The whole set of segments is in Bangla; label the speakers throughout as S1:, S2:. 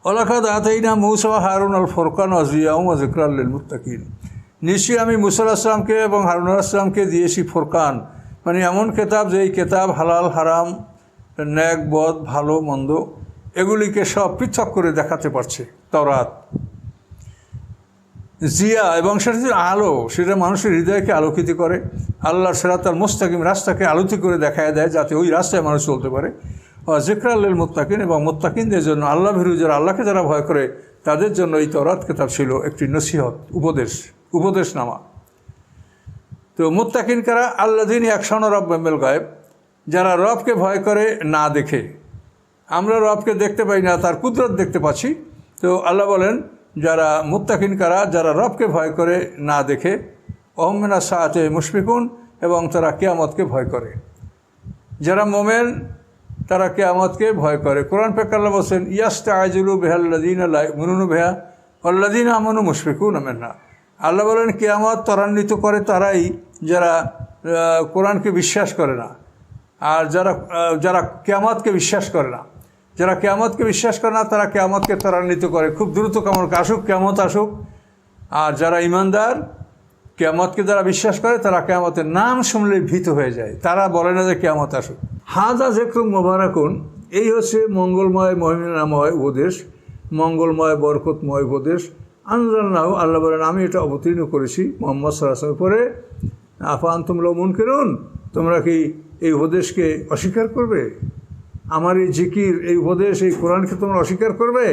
S1: ওয়ালাকাদ আতাইনা মূসা ওয়া হারুন আল ফুরকান ওয়া জিয়াউম ওয়া যিকরাল লিল মুত্তাকিন। নিশ্চয়ই আমি মূসা আলাইহিস সালামকে এবং হারুন আলাইহিস সালামকে দিয়েছি ফুরকান, মানে এমন কেতাব যেই কেতাব হালাল হারাম, ন্যাক বদ, ভালো মন্দ এগুলিকে সব পৃথক করে দেখাতে পারছে। তাওরাত জিয়া, এবং সেটা যে আলো, সেটা মানুষের হৃদয়কে আলোকিত করে, আল্লাহর সিরাতাল মুস্তাকিম রাস্তাকে আলোকিত করে দেখায় দেয়, যাতে ওই রাস্তায় মানুষ চলতে পারে। যিকরাল লিল মুত্তাকিন, এবং মুত্তাকিনদের জন্য, আল্লাহ ভীরু যারা, আল্লাহকে যারা ভয় করে তাদের জন্য এই তাওরাত কিতাব ছিল একটি নসিহত, উপদেশনামা। তো মুত্তাকিন কারা? আল্লাযীনা ইয়াখশাউনা রাব্বাহুম বিল গায়ব, যারা রবকে ভয় করে না দেখে। আমরা রবকে দেখতে পাই না, তার কুদরত দেখতে পাচ্ছি। তো আল্লাহ বলেন যারা মুত্তাকিন কারা, যারা রবকে ভয় করে না দেখে, ওয়া হুম মিনাস সাআতি মুশফিকুন, এবং তারা কিয়ামতকে ভয় করে। যারা মোমেন তারা কিয়ামতকে ভয় করে। কোরআন পাক আল্লাহ বলেন ইয়াস্তাআজিলু বিহাল্লাযীনা লা ইউমিনুনা বিহা ওয়াল্লাযীনা আমানু মুশফিকুনা মিনহা। আল্লাহ বলেন কিয়ামত ত্বরান্বিত করে তারাই যারা কোরআনকে বিশ্বাস করে না, আর যারা কিয়ামতকে বিশ্বাস করে না। যারা কিয়ামতকে বিশ্বাস করে না তারা কিয়ামতকে ত্বরান্বিত করে, খুব দ্রুত আসুক, কিয়ামত আসুক। আর যারা ঈমানদার, কিয়ামতকে যারা বিশ্বাস করে তারা কিয়ামতের নাম শুনলেই ভীত হয়ে যায়, তারা বলে না যে কিয়ামত আসুক। হাযা যিকরুম মুবারাকুন, এই হচ্ছে মঙ্গলময় মহিমাময় উপদেশ, মঙ্গলময় বরকতময় উপদেশ। আনজালনাহু, আল্লাহ বলেন আমি এটা অবতীর্ণ করেছি মুহাম্মদ সাল্লাল্লাহু আলাইহি ওয়াসাল্লামের উপরে। আফা আনতুম লাহু মুনকিরুন, তোমরা কি এই উপদেশকে অস্বীকার করবে? আমার এই জিকির, এই উপদেশ, এই কোরআনকে তোমরা অস্বীকার করবে?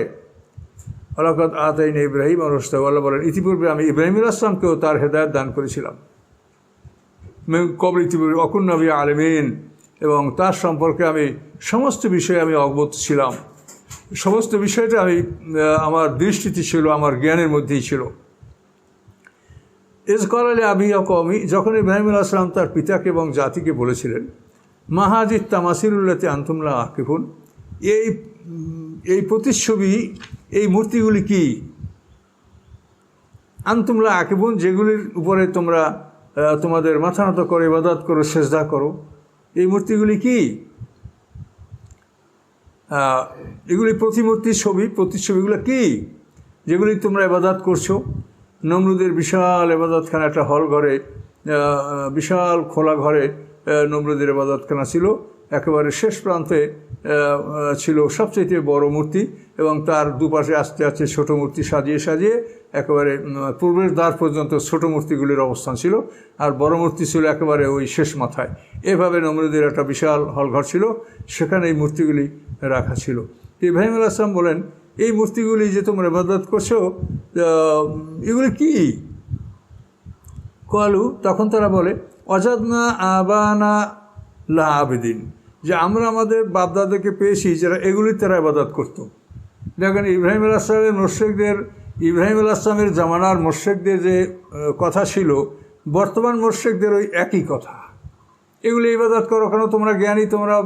S1: ওয়ালাকাদ আতাইনা ইব্রাহিমা রুশদাহু, আল্লাহ বলেন ইতিপূর্বে আমি ইব্রাহিম আলাইহিস সালামকেও তার হেদায়েত দান করেছিলাম। ইতিপূর্বে অকুন্না বিহি আলিমিন, এবং তার সম্পর্কে আমি সমস্ত বিষয়ে আমি অবগত ছিলাম, সমস্ত বিষয়টা আমার দৃষ্টিতে ছিল, আমার জ্ঞানের মধ্যেই ছিল। ইজ ক্বালা লিআবি ওয়া কওমি, যখন ইব্রাহিম আলাইহিস সালাম তার পিতাকে এবং জাতিকে বলেছিলেন মা হাযিহি তামাসিলুল্লাতী আনতুম লাহা আকিফুন, এই প্রতিচ্ছবি, এই মূর্তিগুলি কি? আনতুম লাহা আকিফুন, যেগুলির উপরে তোমরা তোমাদের মাথা নত করো, ইবাদত করো, সেজদা করো, এই মূর্তিগুলি কি? এগুলি প্রতিমূর্তির ছবি, প্রতিচ্ছবিগুলো কি যেগুলি তোমরা ইবাদত করছো? নমরুদের বিশাল ইবাদতখানা, একটা হল ঘরে, বিশাল খোলা ঘরে নমরুদের ইবাদতখানা ছিল। একেবারে শেষ প্রান্তে ছিল সবচেয়ে বড় মূর্তি, এবং তার দুপাশে আস্তে আস্তে ছোটো মূর্তি সাজিয়ে সাজিয়ে একেবারে পূর্বের দ্বার পর্যন্ত ছোটো মূর্তিগুলির অবস্থান ছিল, আর বড় মূর্তি ছিল একেবারে ওই শেষ মাথায়। এভাবে নমরুদের একটা বিশাল হলঘর ছিল, সেখানে এই মূর্তিগুলি রাখা ছিল। ইব্রাহিম আলাইহিস সালাম বলেন এই মূর্তিগুলি যে তোমরা ইবাদত করছো, এগুলি কি? কালু, তখন তারা বলে ওয়াজাদনা আবানা লাহা আবিদিন, যে আমরা আমাদের বাপদাদাকে পেয়েছি যারা এগুলির তারা ইবাদত করতো। দেখেন ইব্রাহিম আলাইহিস সালামের মুশরিকদের, ইব্রাহিম আলাইহিস সালামের জামানার মুশরিকদের যে কথা ছিল, বর্তমান মুশরিকদের ওই একই কথা। এগুলি ইবাদত করো কেন? তোমরা জ্ঞানী, তোমরা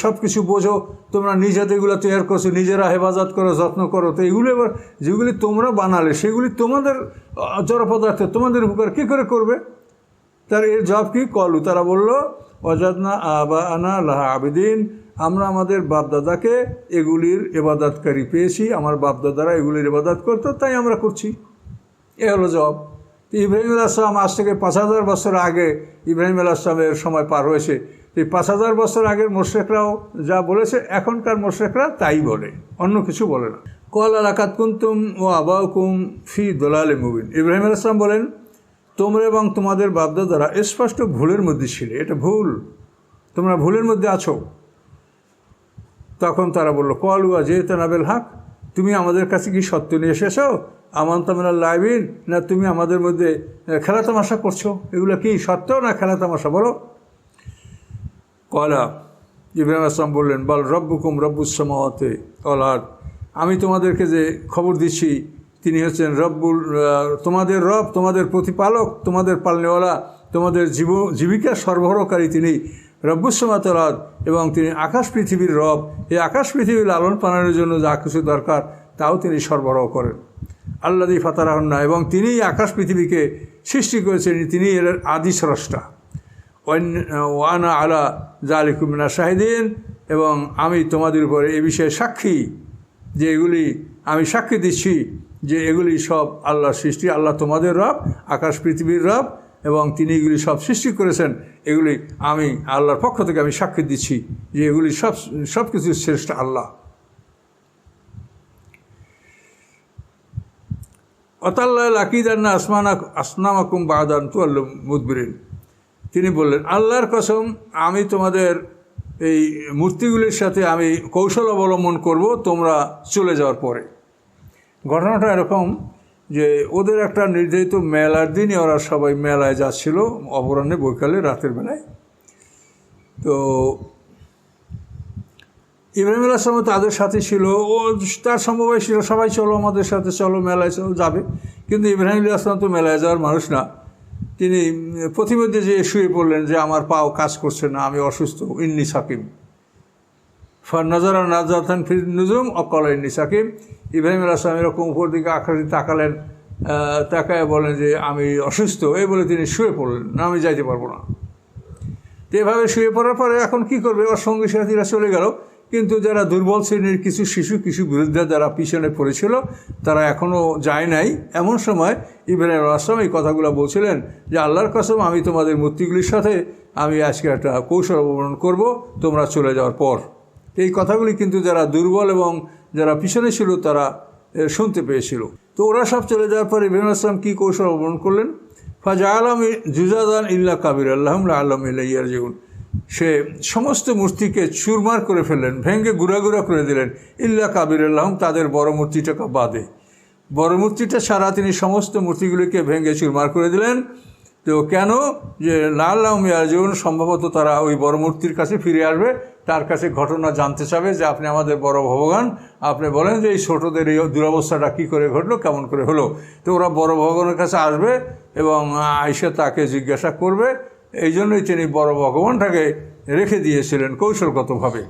S1: সব কিছু বোঝো, তোমরা নিজেদের এগুলো তৈরি করছো, নিজেরা হেফাজত করো, যত্ন করো। তো এগুলো এবার যেগুলি তোমরা বানালে সেগুলি তোমাদের জড় পদার্থ, তোমাদের উপকার কী করে করবে? তার এর জবাব কি? কলু, তারা বলল ওয়াজাদনা আবানা লাহা আবিদিন, আমরা আমাদের বাপদাদাকে এগুলির ইবাদতকারী পেয়েছি, আমার বাপদাদারা এগুলির ইবাদত করতো, তাই আমরা করছি। এ হলো জবাব। ইব্রাহিম আলাইহিস সালাম আজ থেকে 5000 বছর আগে ইব্রাহিম আলাইহিস সালামের সময় পার হয়েছে। এই 5000 বছর আগের মুশরিকরাও যা বলেছে এখনকার মুশরিকরা তাই বলে, অন্য কিছু বলে না। ক্বালা লাকাদ কুনতুম ওয়া আবাউকুম ফি দালালিম মুবিন, ইব্রাহিম আলাইহিস সালাম বলেন তোমরা এবং তোমাদের বাপদাদারা স্পষ্ট ভুলের মধ্যে ছিলে, এটা ভুল, তোমরা ভুলের মধ্যে আছো। তখন তারা বলল ক্বালু আজি'তানা বিল হক, তুমি আমাদের কাছে কি সত্য নিয়ে এসেছো? আমানতা মিনাল লাইবিন, না তুমি আমাদের মধ্যে খেলা তামাশা করছো? এগুলো কি সত্য না খেলা তামাশা বলো? ক্বালা, ইব্রাহিম আলাইহিস সালাম বললেন বল রব্বুকুম রব্বুস সামাওয়াতি ওয়াল আরদ, আমি তোমাদেরকে যে খবর দিচ্ছি তিনি হচ্ছেন রব্বুল, তোমাদের রব, তোমাদের প্রতিপালক, তোমাদের পালনেওয়ালা, তোমাদের জীবিকা সরবরাহকারী তিনি রব্বুস সামাওয়াতি ওয়াল আরদ, এবং তিনি আকাশ পৃথিবীর রব। এই আকাশ পৃথিবীর লালন পালনের জন্য যা কিছু দরকার তাও তিনি সরবরাহ করেন। আল্লাযী ফাতারাহুন্না, এবং তিনিই আকাশ পৃথিবীকে সৃষ্টি করেছেন, তিনি এর আদি স্রষ্টা। ওয়ানা আলা যালিকুম মিনাশ শাহিদিন, এবং আমি তোমাদের উপরে এ বিষয়ে সাক্ষী। যে এগুলি আমি সাক্ষী দিচ্ছি যে এগুলি সব আল্লাহর সৃষ্টি, আল্লাহ তোমাদের রব, আকাশ পৃথিবীর রব, এবং তিনি এগুলি সব সৃষ্টি করেছেন। এগুলি আমি আল্লাহর পক্ষ থেকে আমি সাক্ষী দিচ্ছি যে এগুলি সব কিছুর শ্রেষ্ঠ আল্লাহ। অতাল্লাহ আকিদান্না আসনামাকুম বাদান তু আল্লাহ মুদবিরিন। তিনি বললেন, আল্লাহর কসম, আমি তোমাদের এই মূর্তিগুলির সাথে আমি কৌশল অবলম্বন করব তোমরা চলে যাওয়ার পরে। ঘটনাটা এরকম যে ওদের একটা নির্ধারিত মেলার দিনই ওরা সবাই মেলায় যাচ্ছিল, অপরাহ্নে, বৈকালে, রাতের বেলায়। তো ইব্রাহিম আলাইহিস সালাম তাদের সাথে ছিল, ও তার সমবয় ছিল, সবাই চলো আমাদের সাথে, চলো মেলায়, চলো যাবে। কিন্তু ইব্রাহিম আলাইহিস সালাম তো মেলায় যাওয়ার মানুষ না। তিনি প্রতিমধ্যে যে শুয়ে পড়লেন যে আমার পাও কাজ করছে না, আমি অসুস্থ, ইন্নি সাকিম। নাজারা নাজাতান ফির নুজুম অকল ইন্নি সাকিম। ইব্রাহিম আলাইহিস সালাম এরকম উপর দিকে আকাশে তাকালেন, তাকায় বলেন যে আমি অসুস্থ, এই বলে তিনি শুয়ে পড়লেন, না আমি যাইতে পারবো না। তো এভাবে শুয়ে পড়ার পরে এখন কি করবে, ওর সঙ্গী সাথীরা চলে গেল, কিন্তু যারা দুর্বল শ্রেণীর কিছু কিছু বিরুদ্ধে যারা পিছনে পড়েছিল তারা এখনও যায় নাই। এমন সময় ইব্রাহিম আলাইহিস সালাম এই কথাগুলো বলছিলেন যে আল্লাহর কসম, আমি তোমাদের মূর্তিগুলির সাথে আমি আজকে একটা কৌশল অবলম্বন করব তোমরা চলে যাওয়ার পর। এই কথাগুলি কিন্তু যারা দুর্বল এবং যারা পিছনে ছিল তারা শুনতে পেয়েছিল। তো ওরা সব চলে যাওয়ার পর ইব্রাহিম আলাইহিস সালাম কী কৌশল অবলম্বন করলেন, ফাজা আলম জুজাদান ইল্লা কাবির আল্লাহম আলম ইলাইয়ার জীবন, সে সমস্ত মূর্তিকে চুরমার করে ফেললেন, ভেঙে গুঁড়া করে দিলেন, ইল্লা কাবির আল্লাহম, তাদের বড় মূর্তিটাকে বাদে। বড় মূর্তিটা ছাড়া তিনি সমস্ত মূর্তিগুলিকে ভেঙে চুরমার করে দিলেন। তো কেন, যে লাল্লাহম ইয়ারজিউন, সম্ভবত তারা ওই বড় মূর্তির কাছে ফিরে আসবে, তার কাছে ঘটনা জানতে চাবে যে আপনি আমাদের বড় ভগবান, আপনি বলেন যে এই ছোটোদের এই দুরবস্থাটা কী করে ঘটলো, কেমন করে হলো। তো ওরা বড় ভগবানের কাছে আসবে এবং আইসা তাকে জিজ্ঞাসা করবে। এই জন্যই তিনি বড় ভগবানটাকে রেখে দিয়েছিলেন কৌশলগতভাবে।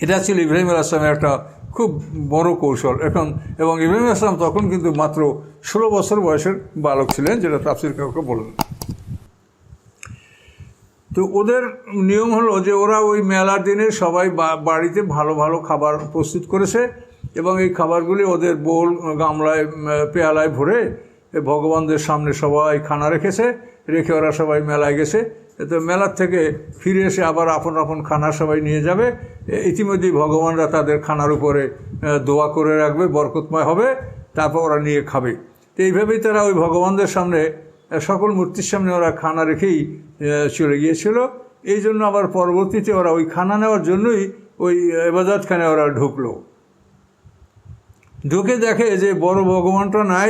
S1: এটা ছিল ইব্রাহিম আলাইহিস সালামের একটা খুব বড় কৌশল। এবং ইব্রাহিম আলাইহিস সালাম তখন কিন্তু মাত্র 16 বছর বয়সের বালক ছিলেন, যেটা তাফসীর কাউকে বললেন। তো ওদের নিয়ম হলো যে ওরা ওই মেলার দিনে সবাই বাড়িতে ভালো ভালো খাবার প্রস্তুত করেছে এবং এই খাবারগুলি ওদের বোল, গামলায়, পেয়ালায় ভরে ভগবানদের সামনে সবাই খানা রেখে ওরা সবাই মেলায় গেছে। তো মেলার থেকে ফিরে এসে আবার আপন আপন খানা সবাই নিয়ে যাবে। ইতিমধ্যেই ভগবানরা তাদের খানার উপরে দোয়া করে রাখবে, বরকতময় হবে, তারপর ওরা নিয়ে খাবে। তো এইভাবেই তারা ওই ভগবানদের সামনে, সকল মূর্তির সামনে ওরা খানা রেখেই চলে গিয়েছিল। এই জন্য আবার পরবর্তীতে ওরা ওই খানা নেওয়ার জন্যই ওই ইবাদতখানে ওরা ঢুকলো। ঢুকে দেখে যে বড় ভগবানটা নাই,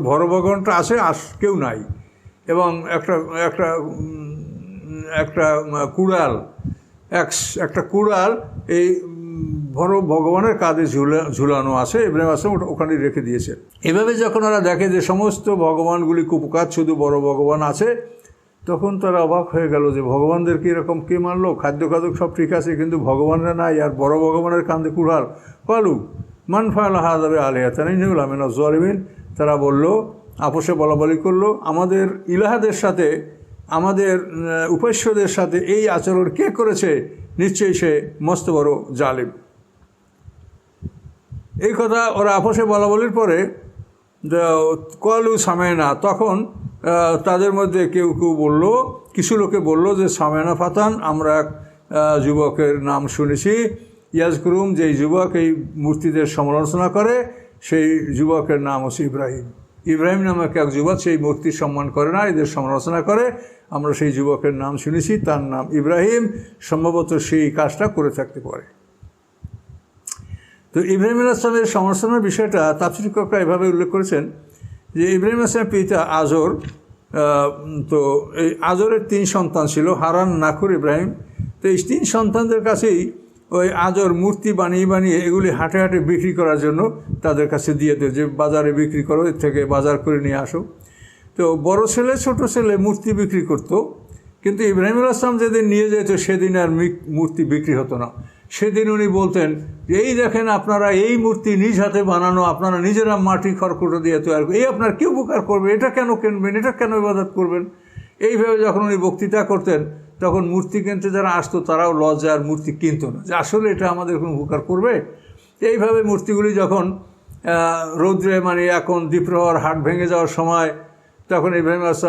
S1: বড় ভগবানটা আছে, কেউ নাই। এবং একটা কুড়াল এই বড় ভগবানের কাঁধে ঝুলানো আছে, ইব্রাহিম আলাইহিস সালাম ওখানে রেখে দিয়েছে। এভাবে যখন ওরা দেখে যে সমস্ত ভগবানগুলি কুপকাত, শুধু বড় ভগবান আছে, তখন তারা অবাক হয়ে গেল যে ভগবানদেরকে এরকম কে মানলো, খাদ্য সব ঠিক আছে, কিন্তু ভগবানরা নাই, আর বড় ভগবানের কাঁধে কুড়াল। কালু মান ফাআলা হাযা বিআলিহাতিনা ইন্নাহু লামিনাজ জালিমিন। তারা বলল, আপোষে বলাবলি করলো, আমাদের ইলাহাদের সাথে, আমাদের উপাস্যদের সাথে এই আচরণ কে করেছে, নিশ্চয়ই সে মস্ত বড় জালিম। এই কথা ওরা আপোষে বলাবলির পরে কলু সামেনা, তখন তাদের মধ্যে কেউ বলল, কিছু লোকে বলল যে সামেনা ফাতান, আমরা এক যুবকের নাম শুনেছি, ইয়াজকুরুম, যেই যুবক এই মূর্তিদের সমালোচনা করে, সেই যুবকের নাম হচ্ছে ইব্রাহিম নামক এক যুবক, সেই মূর্তির সম্মান করে না, এদের সমালোচনা করে। আমরা সেই যুবকের নাম শুনেছি, তার নাম ইব্রাহিম, সম্ভবত সেই কাজটা করে থাকতে পারে। তো ইব্রাহিম আলাইহিস সালামের সমালোচনার বিষয়টা তাফসীরকাররা এভাবে উল্লেখ করেছেন যে ইব্রাহিম আলাইহিস সালামের পিতা আজর, তো এই আজরের 3 সন্তান ছিল, হারান, নাখুর, ইব্রাহিম। তো এই 3 সন্তানদের কাছেই ওই আজর মূর্তি বানিয়ে এগুলি হাটে হাটে বিক্রি করার জন্য তাদের কাছে দিয়ে দেয়, যে বাজারে বিক্রি করো, এর থেকে বাজার করে নিয়ে আসো। তো বড় ছেলে, ছোট ছেলে মূর্তি বিক্রি করত, কিন্তু ইব্রাহিম আলাইহিস সালাম যেদিন নিয়ে যেত সেদিন আর মূর্তি বিক্রি হতো না। সেদিন উনি বলতেন, এই দেখেন আপনারা এই মূর্তি নিজ হাতে বানানো, আপনারা নিজেরা মাটি খড়কুটো দিয়ে তৈরি করবেন, এই আপনার কি উপকার করবে, এটা কেন কিনবেন, এটা কেন ইবাদত করবেন। এইভাবে যখন উনি বক্তৃতা করতেন, তখন মূর্তি কিনতে যারা আসতো তারাও লজ্জায় আর মূর্তি কিনতো না, যে আসলে এটা আমাদের কোনো উপকার করবে। এইভাবে মূর্তিগুলি যখন রৌদ্রে মানে এখন দ্বীপ্রহর হাট ভেঙে যাওয়ার সময়, তখন ইব্রাহিম আলাইহিস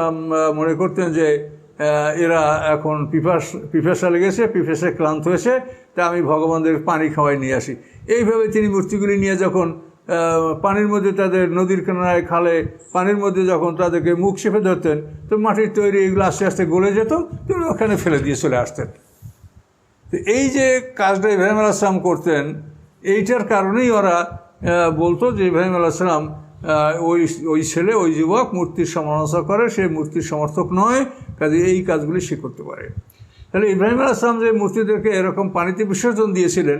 S1: মনে করতেন যে এরা এখন পিপাসা লেগেছে, পিপাসে ক্লান্ত হয়েছে, তা আমি ভগবানদের পানি খাওয়াই নিয়ে আসি। এইভাবে তিনি মূর্তিগুলি নিয়ে যখন পানির মধ্যে তাদের নদীর কিনারায় খালে পানির মধ্যে যখন তাদেরকে মুখ চেপে ধরতেন, তো মাটির তৈরি এগুলো আস্তে আস্তে গলে যেত, তিনি ওখানে ফেলে দিয়ে চলে আসতেন। তো এই যে কাজটা ইব্রাহিম আলাইহিস সালাম করতেন, এইটার কারণেই ওরা বলতো যে ইব্রাহিম আলাইহিস সালাম ওই ছেলে, ওই যুবক মূর্তির সমালোচনা করে, সে মূর্তির সমর্থক নয়, কাজে এই কাজগুলি সে করতে পারে। তাহলে ইব্রাহিম আলাইহিস সালাম যে মূর্তিদেরকে এরকম পানিতে বিসর্জন দিয়েছিলেন,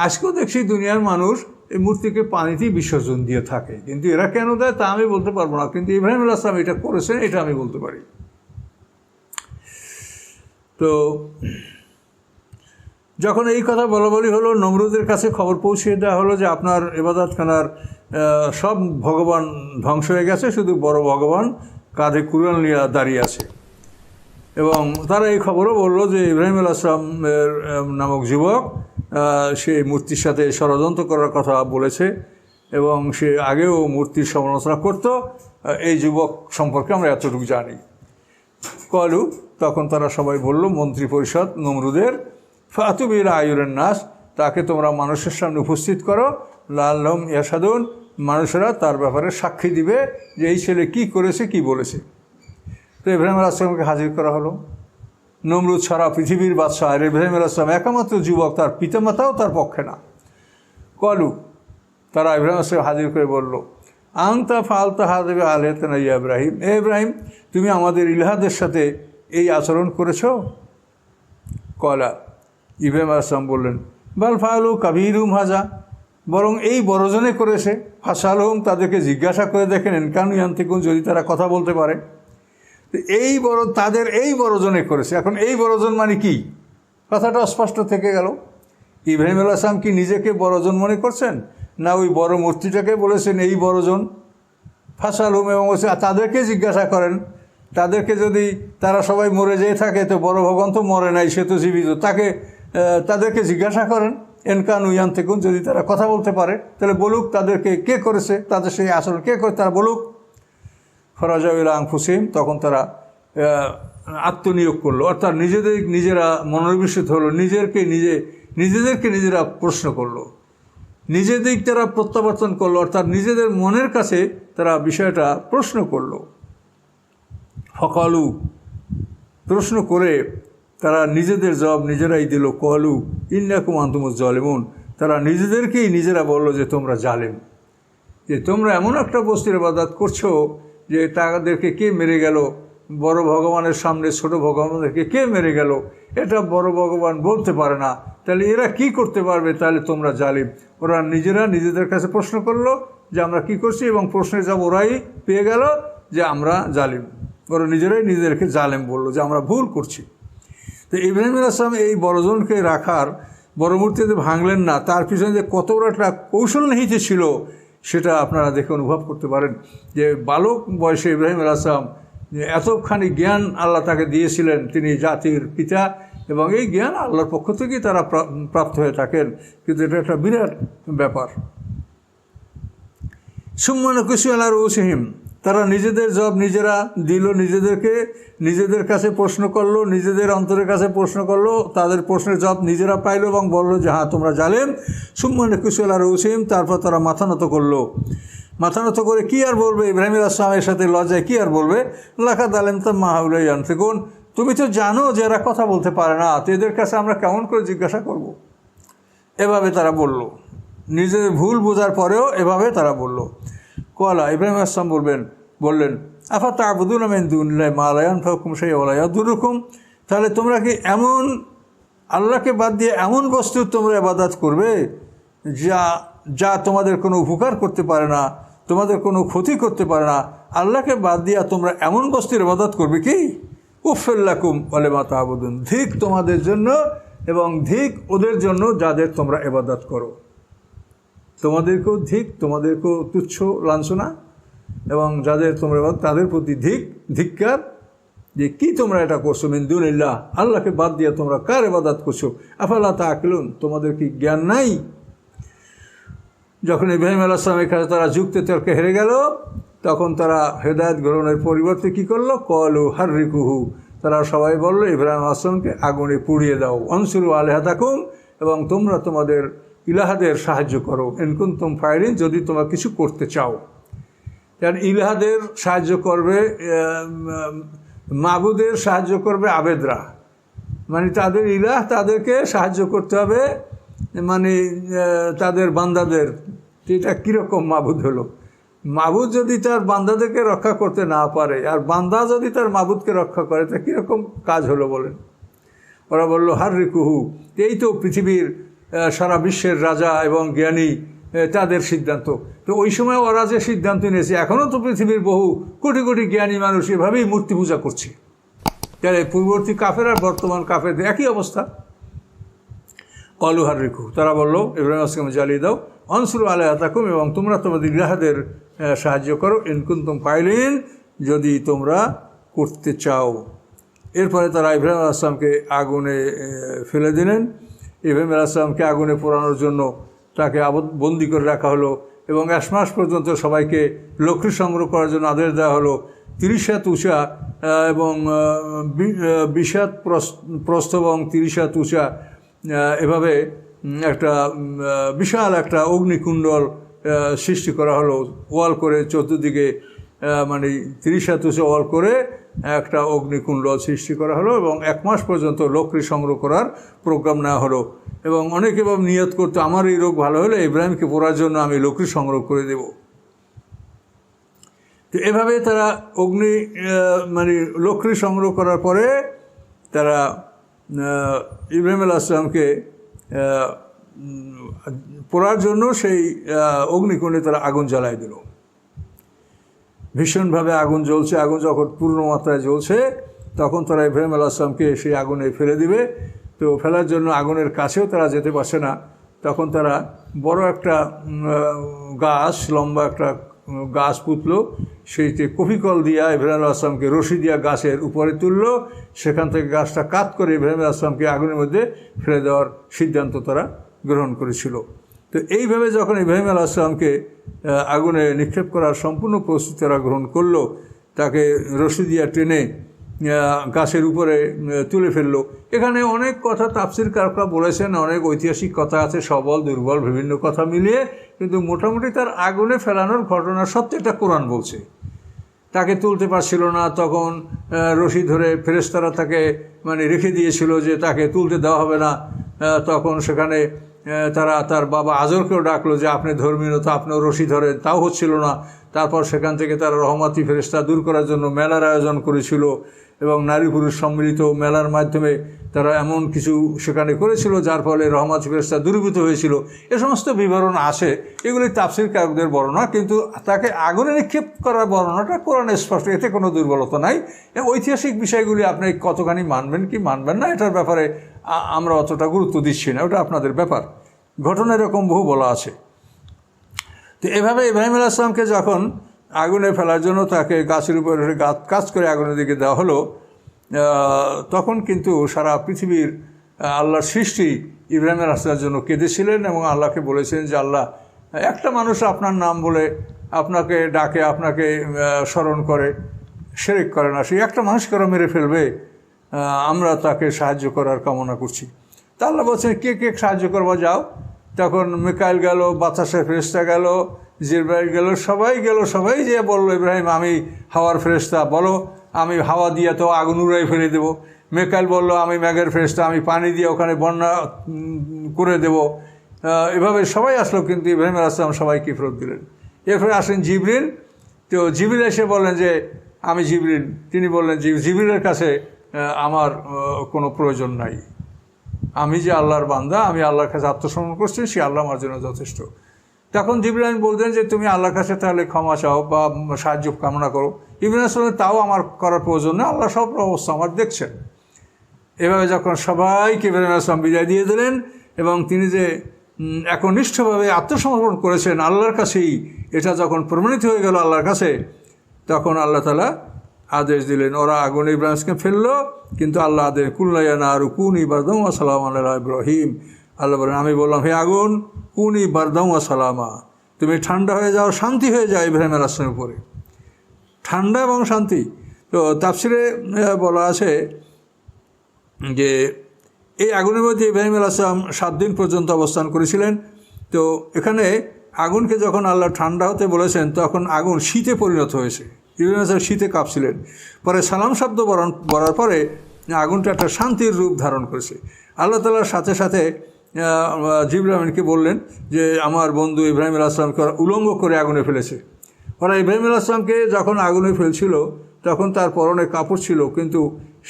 S1: আজকেও দেখছি দুনিয়ার মানুষ এই মূর্তিকে পানিতেই বিসর্জন দিয়ে থাকে। কিন্তু এরা কেন দেয় তা আমি বলতে পারবো না, কিন্তু ইব্রাহিম আলাইহিস সালাম এটা করেছেন, এটা আমি বলতে পারি। তো যখন এই কথা বলাবলি হলো, নমরুদের কাছে খবর পৌঁছে দেওয়া হলো যে আপনার ইবাদতখানার সব ভগবান ধ্বংস হয়ে গেছে, শুধু বড় ভগবান কাঁধে কুরআন নিয়ে দাঁড়িয়ে আছে। এবং তারা এই খবরও বললো যে ইব্রাহিম আলাইহিস সালামের নামক যুবক সে মূর্তির সাথে ষড়যন্ত্র করার কথা বলেছে এবং সে আগেও মূর্তির সমালোচনা করত। এই যুবক সম্পর্কে আমরা এতটুকু জানি। কলু, তখন তারা সবাই বলল, মন্ত্রী পরিষদ নমরুদের, ফাতুবিল আয়ুরের নাস, তাকে তোমরা মানুষের সামনে উপস্থিত করো, লাল্লাহুম ইয়াশহাদুন, মানুষেরা তার ব্যাপারে সাক্ষী দিবে যে এই ছেলে কি করেছে, কি বলেছে। তো ইব্রাহিম আলাইহিস সালামকে হাজির করা হলো। নমরুদ সারা পৃথিবীর বাদশাহ, আর ইব্রাহিম আলাইহিস সালাম একমাত্র যুবক, তার পিতামাতাও তার পক্ষে না। কলু, তারা ইব্রাহিম আলাইহিস সালাম হাজির করে বলল, আনতা ফালতা হাযা আলিহাতিনা ইয়া ইব্রাহিম, এ ইব্রাহিম, তুমি আমাদের ইলাহদের সাথে এই আচরণ করেছ? কলা, ইব্রাহিম আলাইহিস সালাম বললেন, বাল ফাআলু কাবীরুম হাযা, বরং এই বড়জনে করেছে। ফাসালহুম, তাদেরকে জিজ্ঞাসা করে দেখেন, ইনকানু ইয়ানতিকুন, যদি তারা কথা বলতে পারে। এই বড়, তাদের এই বড়জনে করেছে। এখন এই বড়জন মানে কি, কথাটা অস্পষ্ট থেকে গেল। ইব্রাহিম আলাইহিস সালাম কি নিজেকে বড়জন মনে করছেন, না ওই বড় মূর্তিটাকে বলেছেন এই বড়জন? ফাসালহুম, এবং তাদেরকে জিজ্ঞাসা করেন, তাদেরকে যদি তারা সবাই মরে যেয়ে থাকে, তো বড় ভগবান তো মরে নাই, সে তো জীবিত, তাদেরকে জিজ্ঞাসা করেন, ইনকানু ইয়ানতিকুন, যদি তারা কথা বলতে পারে তাহলে বলুক তাদেরকে কে করেছে, তাদের সেই আচরণ কে করে, তারা বলুক। ফরাজাউ ইলা আনফুসিহিম, তখন তারা আত্মনিয়োগ করলো, অর্থাৎ নিজেরা মনোনিবেশিত হলো, নিজেদেরকে নিজেরা প্রশ্ন করলো, নিজেদের তারা প্রত্যাবর্তন করলো, অর্থাৎ নিজেদের মনের কাছে তারা বিষয়টা প্রশ্ন করলো। ফকালু, প্রশ্ন করে তারা নিজেদের জবাব নিজেরাই দিল। কলু ইন্নাকুম আনতুমুজ জালিমুন, তারা নিজেদেরকেই নিজেরা বললো যে তোমরা জালেম, যে তোমরা এমন একটা বস্তুর ইবাদত করছো যে তাদেরকে কে মেরে গেল, বড় ভগবানের সামনে ছোট ভগবানদেরকে কে মেরে গেল, এটা বড় ভগবান বলতে পারে না, তাহলে এরা কি করতে পারবে, তাহলে তোমরা জালিম। ওরা নিজেরা নিজেদের কাছে প্রশ্ন করলো যে আমরা কি করছি, এবং প্রশ্নের জবাব ওরাই পেয়ে গেল যে আমরা জালিম। ওরা নিজেরাই নিজেদেরকে জালেম বললো যে আমরা ভুল করছি। তো ইব্রাহিম আলাইহিস সালাম এই বড়জনকে রাখার, বড় মূর্তিতে ভাঙলেন না, তার পিছনে যে কত বড় একটা কৌশল নিহিত ছিল সেটা আপনারা দেখে অনুভব করতে পারেন। যে বালক বয়সে ইব্রাহিম আলাইহিস সালাম এতখানি জ্ঞান আল্লাহ তাকে দিয়েছিলেন, তিনি জাতির পিতা, এবং এই জ্ঞান আল্লাহর পক্ষ থেকেই তারা প্রাপ্ত হয়ে থাকেন, কিন্তু এটা একটা বিরাট ব্যাপার। সুম্মা নাকুসু আলা রুউসিহিম, তারা নিজেদের জবাব নিজেরা দিল, নিজেদের কাছে প্রশ্ন করলো, নিজেদের অন্তরের কাছে প্রশ্ন করলো, তাদের প্রশ্নের জবাব নিজেরা পাইলো এবং বললো যে হ্যাঁ তোমরা জালেম। সুম্মা নাকুসু আলা রুউসিহিম, তারপর তারা মাথা নত করলো। মাথা নত করে কী আর বলবে, ইব্রাহিম আলাইহিস সালামের সাথে লজ্জায় কী আর বলবে, লাকাদ আলিমতা মা হাউলাই ইয়ানতিকুন, তুমি তো জানো যে এরা কথা বলতে পারে না, তো এদের কাছে আমরা কেমন করে জিজ্ঞাসা করব। এভাবে তারা বলল, নিজেদের ভুল বোঝার পরেও এভাবে তারা বলল। কলা, ইব্রাহিম আলাইহিস সালাম বললেন, আফা তা'বুদুনা মিন দুনিল্লাহি মা লা ইয়ানফাউকুম শাইআন ওয়া লা ইয়াদুরুকুম, তাহলে তোমরা কি এমন আল্লাহকে বাদ দিয়ে এমন বস্তুর তোমরা ইবাদত করবে যা তোমাদের কোনো উপকার করতে পারে না, তোমাদের কোনো ক্ষতি করতে পারে না, আল্লাহকে বাদ দিয়া তোমরা এমন বস্তুর ইবাদত করবে কি? উফফিল লাকুম ওয়া লিমা তা'বুদুন, ধিক তোমাদের জন্য এবং ধিক ওদের জন্য যাদের তোমরা ইবাদত করো। তোমাদেরকেও ধিক, তোমাদেরকেও তুচ্ছ লাঞ্ছনা, এবং যাদের তোমরা তাদের প্রতি ধিক্কার, যে কি তোমরা এটা করছো, মিন দুনিল্লাহ, আল্লাহকে বাদ দিয়ে তোমরা কার ইবাদত করছো, আফালা তা'কিলুন, তোমাদের কি জ্ঞান নাই? যখন ইব্রাহিম আলাইহিস সালামের কাছে তারা যুক্তি তর্কে হেরে গেল, তখন তারা হেদায়েত গ্রহণের পরিবর্তে কী করলো? কলু হাররিকুহু, তারা সবাই বলল ইব্রাহিম আলাইহিস সালামকে আগুনে পুড়িয়ে দাও, আনসুরু আলিহাতাকুম, এবং তোমরা তোমাদের ইলাহাদের সাহায্য করো, ইন কুনতুম ফাইলিন, যদি তোমরা কিছু করতে চাও। কারণ ইলাহাদের সাহায্য করবে, মাবুদের সাহায্য করবে আবেদরা, মানে তাদের ইলাহ তাদেরকে সাহায্য করতে হবে, মানে তাদের বান্দাদের। এটা কীরকম মাবুদ হলো? মাবুদ যদি তার বান্দাদেরকে রক্ষা করতে না পারে, আর বান্দা যদি তার মাবুদকে রক্ষা করে, তা কীরকম কাজ হলো বলেন? ওরা বলল হাররিকুহু, এই তো পৃথিবীর সারা বিশ্বের রাজা এবং জ্ঞানী, তাদের সিদ্ধান্ত। তো ওই সময় ওরা যে সিদ্ধান্ত নিয়েছে, এখনও তো পৃথিবীর বহু কোটি কোটি জ্ঞানী মানুষ এভাবেই মূর্তি পূজা করছে। তাহলে পূর্ববর্তী কাফের আর বর্তমান কাফেরদের একই অবস্থা। কলু হাররিকুহু, তারা বলল ইব্রাহিম আলাইহিস সালামকে জ্বালিয়ে দাও, আনসুরু আলিহাতাকুম, এবং তোমরা তোমাদের ইলাহাদের সাহায্য করো, ইন কুনতুম ফাইলিন, যদি তোমরা করতে চাও। এরপরে তারা ইব্রাহিম আলাইহিস সালামকে আগুনে ফেলে দিলেন। ইব্রাহিম আলাইহিস সালামকে আগুনে পোড়ানোর জন্য তাকে বন্দি করে রাখা হলো, এবং 1 মাস পর্যন্ত সবাইকে লক্ষ্মী সংগ্রহ করার জন্য আদেশ দেওয়া হলো। 30 হাত উঁচা এবং 20 হাত প্রস্থ এবং 30 হাত উঁচা এভাবে একটা বিশাল একটা অগ্নিকুণ্ডল সৃষ্টি করা হলো, ওয়াল করে চতুর্দিকে, মানে 30 হাত উঁচা ওয়াল করে একটা অগ্নিকুণ্ডল সৃষ্টি করা হলো, এবং 1 মাস পর্যন্ত লক্ষ্মী সংগ্রহ করার প্রোগ্রাম নেওয়া হলো। এবং অনেকে এভাবে নিয়ত করতো, আমার এই রোগ ভালো হলে ইব্রাহিমকে পোড়ার জন্য আমি লক্ষ্মী সংগ্রহ করে দেব। তো এভাবে তারা মানে লক্ষ্মী সংগ্রহ করার পরে তারা ইব্রাহিম আলাইহিস সালামকে পোড়ার জন্য সেই অগ্নিকুণ্ডে তারা আগুন জ্বালাই দিল। ভীষণভাবে আগুন জ্বলছে। আগুন যখন পূর্ণ মাত্রায় জ্বলছে, তখন তারা ইব্রাহিম আলাইহিস সালামকে সেই আগুনে ফেলে দিবে। তো ফেলার জন্য আগুনের কাছেও তারা যেতে পারছে না। তখন তারা বড় একটা গাছ, লম্বা একটা গাছ পুতলো, সেইতে কফিকল দিয়া ইব্রাহিম আলাইহিস সালামকে রশি দিয়া গাছের উপরে তুললো। সেখান থেকে গাছটা কাত করে ইব্রাহিম আলাইহিস সালামকে আগুনের মধ্যে ফেলে দেওয়ার সিদ্ধান্ত তারা গ্রহণ করেছিল। তো এইভাবে যখন ইব্রাহিম আলাইহিস সালামকে আগুনে নিক্ষেপ করার সম্পূর্ণ প্রস্তুতি তারা গ্রহণ করলো, তাকে রশি দিয়া টেনে গাছের উপরে তুলে ফেললো। এখানে অনেক কথা তাফসীরকাররা বলেছেন, অনেক ঐতিহাসিক কথা আছে, সবল দুর্বল বিভিন্ন কথা মিলিয়ে, কিন্তু মোটামুটি তার আগুনে ফেলানোর ঘটনা সত্যিটা কোরআন বলছে। তাকে তুলতে পারছিল না, তখন রশি ধরে ফেরেশতারা তাকে মানে রেখে দিয়েছিল যে তাকে তুলতে দেওয়া হবে না। তখন সেখানে তারা তার বাবা আজরকেও ডাকলো যে আপনি ধর্মীয়, তো আপনিও রশি ধরে, তাও হচ্ছিল না। তারপর সেখান থেকে তারা রহমতি ফেরেশতা দূর করার জন্য মেলার আয়োজন করেছিল, এবং নারী পুরুষ সম্মিলিত মেলার মাধ্যমে তারা এমন কিছু সেখানে করেছিল যার ফলে রহমতি ফেরেশতা দূরীভূত হয়েছিল। এ সমস্ত বিবরণ আছে, এগুলি তাফসীরকারদের বর্ণনা, কিন্তু তাকে আগুনে নিক্ষেপ করার বর্ণনাটা কোরআনে স্পষ্ট, এতে কোনো দুর্বলতা নাই। ঐতিহাসিক বিষয়গুলি আপনি কতখানি মানবেন কি মানবেন না, এটার ব্যাপারে আমরা অতটা গুরুত্ব দিচ্ছি না, ওটা আপনাদের ব্যাপার। ঘটনা এরকম বহু বলা আছে। তো এভাবে ইব্রাহিম আলাইহিস সালামকে যখন আগুনে ফেলার জন্য তাকে গাছের উপরে কাজ করে আগুনের দিকে দেওয়া হলো, তখন কিন্তু সারা পৃথিবীর আল্লাহর সৃষ্টি ইব্রাহিম আলাইহিস সালামের জন্য কেঁদেছিলেন, এবং আল্লাহকে বলেছেন যে আল্লাহ, একটা মানুষ আপনার নাম বলে আপনাকে ডাকে, আপনাকে স্মরণ করে, শিরক করে না, সেই একটা মানুষকে মেরে ফেলবে, আমরা তাকে সাহায্য করার কামনা করছি। তা আল্লাহ বলছেন কে কে সাহায্য করবো, যাও। তখন মিকাইল গেল, বাতাসের ফেরেশতা গেল, জিবরাইল গেল, সবাই যে বললো ইব্রাহিম আমি হাওয়ার ফেরেশতা, বলো আমি হাওয়া দিয়ে তো আগুন উড়াই ফেলে দেবো। মিকাইল বলল আমি মেঘের ফেরেশতা, আমি পানি দিয়ে ওখানে বন্যা করে দেব। এভাবে সবাই আসলো, কিন্তু ইব্রাহিম আলাইহিস সালাম সবাইকে ফেরত দিলেন। এরপরে আসেন জিবরিল। তো জিবরিল এসে বললেন যে আমি জিবরিল। তিনি বললেন জিবরিলের কাছে আমার কোনো প্রয়োজন নাই, আমি যে আল্লাহর বান্দা, আমি আল্লাহর কাছে আত্মসমর্পণ করছি, সে আল্লাহ আমার জন্য যথেষ্ট। তখন জিবরাইল বলতেন যে তুমি আল্লাহর কাছে তাহলে ক্ষমা চাও বা সাহায্য কামনা করো। ইব্রাহিম আলাইহিস সালাম তাও আমার করার প্রয়োজন না, আল্লাহ সব অবস্থা আমার দেখছেন। এভাবে যখন সবাইকে ইব্রাহিম আলাইহিস সালাম বিদায় দিয়ে দিলেন, এবং তিনি যে একনিষ্ঠভাবে আত্মসমর্পণ করেছেন আল্লাহর কাছেই, এটা যখন প্রমাণিত হয়ে গেল আল্লাহর কাছে, তখন আল্লাহ তাআলা আদেশ দিলেন, ওরা আগুনে ইব্রাহিমকে ফেললো, কিন্তু আল্লাহ আদেশ কুল্লা ইয়া নারু কুনি বারদাম ওয়া সালামান আলা ইব্রাহিম। আল্লাহ বলেন আমি বললাম হে আগুন কুনি বারদাম ওয়া সালামা, তুমি ঠান্ডা হয়ে যাও, শান্তি হয়ে যাও ইব্রাহিম আলাইহিস সালামের উপরে, ঠান্ডা এবং শান্তি। তো তাফসিরে বলা আছে যে এই আগুনের মধ্যে ইব্রাহিম আলাইহিস সালাম 7 দিন পর্যন্ত অবস্থান করেছিলেন। তো এখানে আগুনকে যখন আল্লাহ ঠান্ডা হতে বলেছেন তখন আগুন শীতে পরিণত হয়েছে, ইব্রাহিম আলাইহিস সালাম শীতে কাঁপছিলেন। পরে সালাম শব্দ বলার পরে আগুনটা একটা শান্তির রূপ ধারণ করেছে। আল্লাহ তাআলার সাথে সাথে জিবরাইল আমিনকে বললেন যে আমার বন্ধু ইব্রাহিম আলাইহিস সালামকে উলঙ্গ করে আগুনে ফেলেছে। ওরা ইব্রাহিম আলাইহিস সালামকে যখন আগুনে ফেলছিল তখন তার পরনে কাপড় ছিল, কিন্তু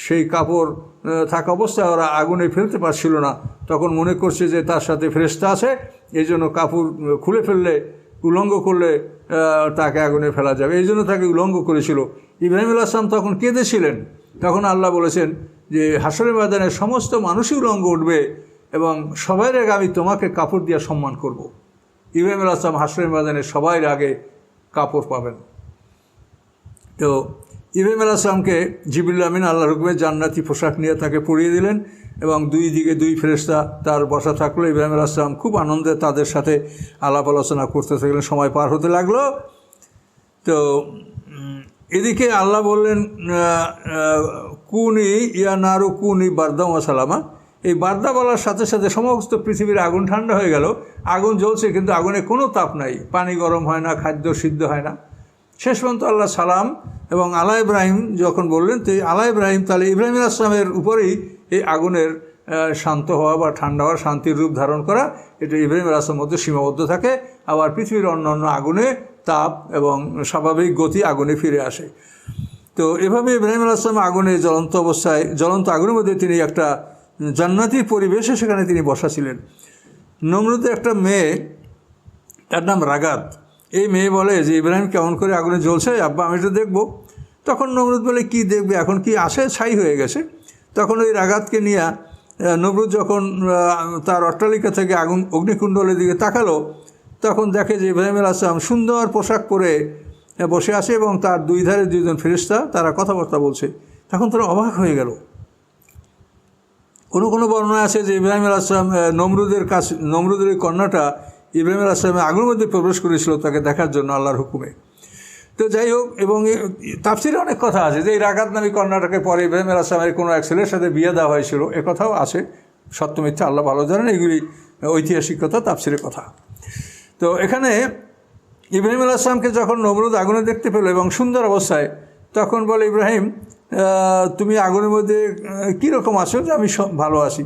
S1: সেই কাপড় থাকা অবস্থায় ওরা আগুনে ফেলতে পারছিল না। তখন মনে করছে যে তার সাথে ফেরেশতা আছে, এই জন্য কাপড় খুলে ফেললে, উলঙ্গ করলে তাকে আগুনে ফেলা যাবে, এই জন্য তাকে উলঙ্গ করেছিল। ইব্রাহিম আলাইহিস সালাম তখন কেঁদেছিলেন। তখন আল্লাহ বলেছেন যে হাশরের ময়দানে সমস্ত মানুষই উলঙ্গ উঠবে এবং সবার আগে আমি তোমাকে কাপড় দিয়ে সম্মান করব। ইব্রাহিম আলাইহিস সালাম হাশরের ময়দানে সবার আগে কাপড় পাবেন। তো ইব্রাহিম আলাইহিস সালামকে জিবরিল আমিন আল্লাহর হুকুমে জান্নাতি পোশাক নিয়ে তাকে পরিয়ে দিলেন এবং দুই দিকে 2 ফেরেশতা তার বসা থাকলো। ইব্রাহিম আলাইহিস সালাম খুব আনন্দে তাদের সাথে আলাপ আলোচনা করতে থাকলেন, সময় পার হতে লাগলো। তো এদিকে আল্লাহ বললেন কুনি ইয়া নারু কুনি বারদা ওয়া সালামা। এই বারদা বলার সাথে সাথে সমস্ত পৃথিবীর আগুন ঠান্ডা হয়ে গেল। আগুন জ্বলছে কিন্তু আগুনে কোনো তাপ নাই, পানি গরম হয় না, খাদ্য সিদ্ধ হয় না। শেষ পর্যন্ত আল্লাহ সালাম এবং আলা ইব্রাহিম যখন বললেন, তো আলা ইব্রাহিম, তাহলে ইব্রাহিম আলাইহিস সালামের উপরেই এই আগুনের শান্ত হওয়া বা ঠান্ডা হওয়ার শান্তির রূপ ধারণ করা, এটা ইব্রাহিম আলাইহিস সালামের মধ্যে সীমাবদ্ধ থাকে। আবার পৃথিবীর অন্যান্য আগুনে তাপ এবং স্বাভাবিক গতি আগুনে ফিরে আসে। তো এভাবে ইব্রাহিম আলাইহিস সালাম আগুনে জ্বলন্ত অবস্থায়, জ্বলন্ত আগুনের মধ্যে তিনি একটা জান্নাতি পরিবেশে সেখানে তিনি বসা ছিলেন। নমরুদের একটা মেয়ে, তার নাম রাগাত। এই মেয়ে বলে যে ইব্রাহিম কেমন করে আগুনে জ্বলছে, আব্বা আমি এটা দেখবো। তখন নমরুদ বলে কি দেখবে, এখন কি আসে, ছাই হয়ে গেছে। তখন ওই রাগাতকে নিয়ে নমরুদ যখন তার অট্টালিকা থেকে অগ্নিকুণ্ডলের দিকে তাকালো, তখন দেখে যে ইব্রাহিম আলাইহিস সালাম সুন্দর পোশাক পরে বসে আছে এবং তার 2 ধারে 2 জন ফেরেশতা তারা কথাবার্তা বলছে। তখন তারা অবাক হয়ে গেল। কোনো বর্ণনা আছে যে ইব্রাহিম আলাইহিস সালাম নমরুদের কন্যাটা ইব্রাহিম আলাইহিস সালামের আগুনের মধ্যে প্রবেশ করেছিল তাকে দেখার জন্য আল্লাহর হুকুমে। তো যাই হোক, এবং তাফসিরে অনেক কথা আছে যে এই রাগাত নামী কন্যাটাকে পরে ইব্রাহিম আলাইহিস সালামের কোনো এক ছেলের সাথে বিয়ে দেওয়া হয়েছিল, এ কথাও আছে। সত্য মিথ্যা আল্লাহ ভালো জানেন, এগুলি ঐতিহাসিক কথা, তাফসিরের কথা। তো এখানে ইব্রাহিম আলাইহিস সালামকে যখন নমরুদ আগুনে দেখতে পেল এবং সুন্দর অবস্থায়, তখন বলে ইব্রাহিম তুমি আগুনের মধ্যে কীরকম আছো? যে আমি ভালো আছি।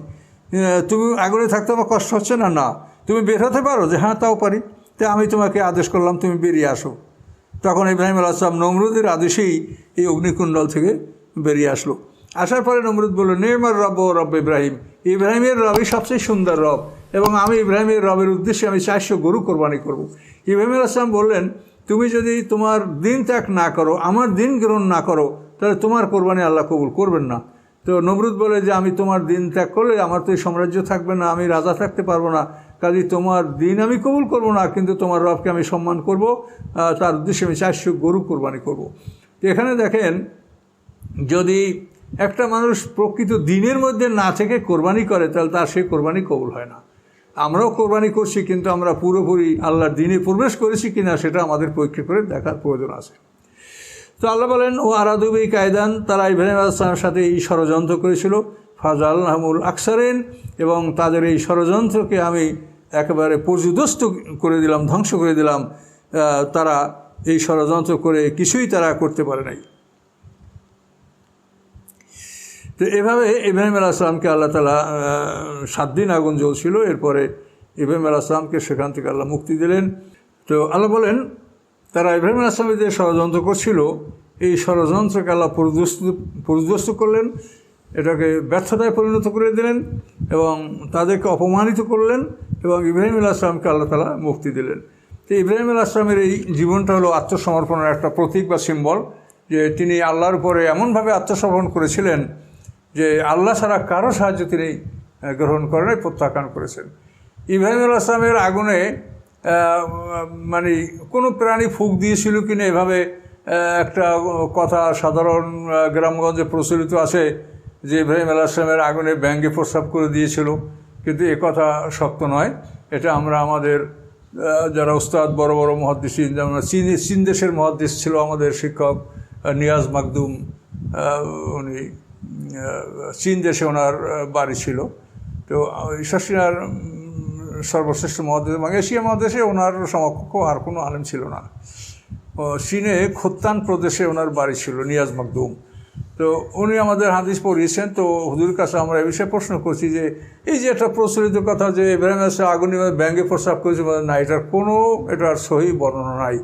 S1: তুমি আগুনে থাকতে আমার কষ্ট হচ্ছে না? না। তুমি বের হতে পারো? যে হ্যাঁ তাও পারি। তাই আমি তোমাকে আদেশ করলাম তুমি বেরিয়ে আসো। তখন ইব্রাহিম আলাইহিস সালাম নমরুদের আদেশেই এই অগ্নিকুণ্ডল থেকে বেরিয়ে আসলো। আসার পরে নমরুদ বলল নির্মার রব ও রব ইব্রাহিম, ইব্রাহিমের রবই সবচেয়ে সুন্দর রব এবং আমি ইব্রাহিমের রবের উদ্দেশ্যে আমি 400 গরু কোরবানি করব। ইব্রাহিম আলাইহিস সালাম বললেন তুমি যদি তোমার দিন ত্যাগ না করো, আমার দিন গ্রহণ না করো, তাহলে তোমার কোরবানি আল্লাহ কবুল করবেন না। তো নমরুদ বলে যে আমি তোমার দিন ত্যাগ করলে আমার তো এই সাম্রাজ্য থাকবে না, আমি রাজা থাকতে পারবো না, কাজে তোমার দিন আমি কবুল করব না, কিন্তু তোমার রবকে আমি সম্মান করব, তার উদ্দেশ্যে আমি 400 গরু কোরবানি করব। তো এখানে দেখেন, যদি একটা মানুষ প্রকৃত দিনের মধ্যে না থেকে কোরবানি করে তাহলে তার সেই কোরবানি কবুল হয় না। আমরাও কোরবানি করছি, কিন্তু আমরা পুরোপুরি আল্লাহর দিনে প্রবেশ করেছি কিনা সেটা আমাদের পরীক্ষা করে দেখার প্রয়োজন আছে। তো আল্লাহ বলেন ও আরাদুবি কায়দান, তারা ইব্রাহিম আলাইহিস সালামের সাথে এই ষড়যন্ত্র করেছিল। ফাজালনাহুমুল আকসারিন, এবং তাদের এই ষড়যন্ত্রকে আমি একেবারে পর্যুদস্ত করে দিলাম, ধ্বংস করে দিলাম। তারা এই ষড়যন্ত্র করে কিছুই তারা করতে পারে নাই। তো এভাবে ইব্রাহিম আলাইহিস সালামকে আল্লাহ তাআলা 7 দিন আগুন জ্বলছিল। এরপরে ইব্রাহিম আলাইহিস সালামকে সেখান থেকে আল্লাহ মুক্তি দিলেন। তো আল্লাহ বলেন তারা ইব্রাহিম আলাইহিস সালামের যে ষড়যন্ত্র করছিল, এই ষড়যন্ত্রকে আল্লাহ পর্যুদস্ত করলেন, এটাকে ব্যর্থতায় পরিণত করে দিলেন এবং তাদেরকে অপমানিত করলেন এবং ইব্রাহিম আলাইহিস সালামকে আল্লাহ তাআলা মুক্তি দিলেন। তো ইব্রাহিম আলাইহিস সালামের এই জীবনটা হলো আত্মসমর্পণের একটা প্রতীক বা সিম্বল, যে তিনি আল্লাহর উপরে এমনভাবে আত্মসমর্পণ করেছিলেন যে আল্লাহ ছাড়া কারো সাহায্য তিনি গ্রহণ করেন, প্রত্যাখ্যান করেছেন। ইব্রাহিম আলাইহিস সালামের আগুনে মানে কোনো প্রাণী ফুঁক দিয়েছিল কিনা, এভাবে একটা কথা সাধারণ গ্রামগঞ্জে প্রচলিত আছে যে ইব্রাহিম আলাইহিস সালামের আগুনে ব্যাঙে প্রস্রাব করে দিয়েছিল, কিন্তু এ কথা সত্য নয়। এটা আমরা আমাদের যারা উস্তাদ বড় বড় মুহাদ্দিসিন, যেমন চীন দেশের মুহাদ্দিস ছিল আমাদের শিক্ষক নিয়াজ মাকদুম। উনি চীন দেশে ওনার বাড়ি ছিল। তো শাসিনার সর্বশ্রেষ্ঠ মহাদেশ এবং এশিয়া মহাদেশে ওনার সমকক্ষ আর কোনো আলেম ছিল না। চীনে খোত্তান প্রদেশে ওনার বাড়ি ছিল, নিয়াজ মাকদুম। তো উনি আমাদের হাদিস পড়িয়েছেন। তো হুজুরের কাছে আমরা এই বিষয়ে প্রশ্ন করছি যে এই যে একটা প্রচলিত কথা যে ইব্রাহিম আলাইহিস সালাম আগুনে ব্যঙ্গে প্রস্রাব করেছে, না, এটার সহি বর্ণনা নাই।